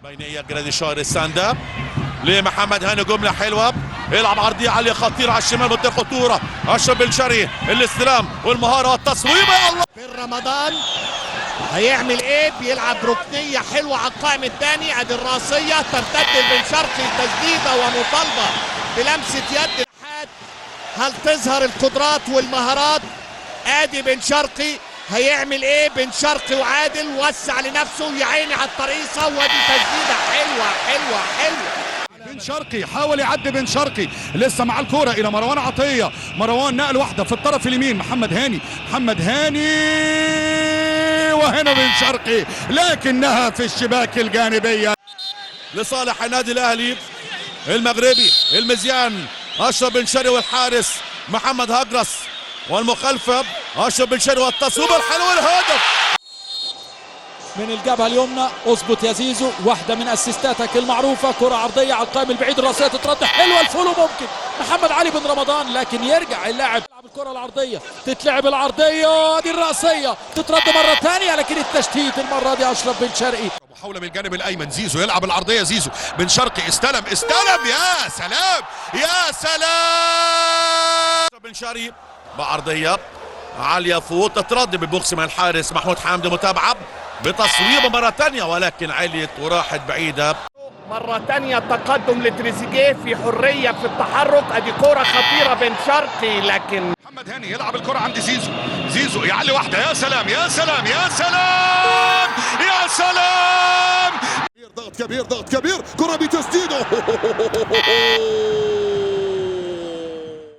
بينية جراديشار الساندا لمحمد هاني، جملة حلوة، يلعب عرضية عالية خطيرة على الشمال منطقة خطورة. أشرف بن شرقي الاستلام والمهارة والتصويبة. يا الله بن رمضان هيعمل ايه؟ بيلعب ركنية حلوة على القائم الثاني، ادي الراسية ترتد بن شرقي، تسديدة ومطالبة بلمسة يد. هل تظهر القدرات والمهارات؟ ادي بن شرقي هيعمل ايه؟ بن شرقي وعادل وسع لنفسه، يا عيني على الطريقة، ودي تسديدة حلوة حلوة حلوة. بن شرقي حاول يعدي، بن شرقي لسه مع الكرة الى مروان عطية، مروان نقل واحدة في الطرف اليمين، محمد هاني، محمد هاني، وهنا بن شرقي لكنها في الشباك الجانبية لصالح النادي الاهلي المغربي المزيان. اشرف بن شرقي والحارس محمد هجرس، والمخالفة اشرف بن شرقي والتصويبة الحلوة، الهدف من الجبهه اليمنى. اظبط يا زيزو، واحده من اسيستاتك المعروفه، كره عرضيه على القائم البعيد، الراسيه تترد حلوه، الفولو ممكن محمد علي بن رمضان، لكن يرجع اللاعب يلعب الكره العرضيه، تتلعب العرضيه، دي الراسيه تترد مره ثانيه، لكن التشتيت المره دي اشرف بن شرقي. محاولة من الجانب الايمن، زيزو يلعب العرضية، زيزو بن شرقي استلم، يا سلام يا سلام. بن شرقي بعرضية عالية فوق، تترد بالبوكس من الحارس محمود حامد، متابعة بتصويبه مرة ثانية ولكن عليت وراحت بعيدة. مرة تانية تقدم لتريزيجيه في حرية في التحرك، ادي كرة خطيرة بن شرقي، لكن محمد هاني يلعب الكرة عند زيزو، زيزو يعلي واحدة، يا سلام يا سلام يا سلام يا سلام. ضغط كبير، ضغط كبير، كرة بتسديده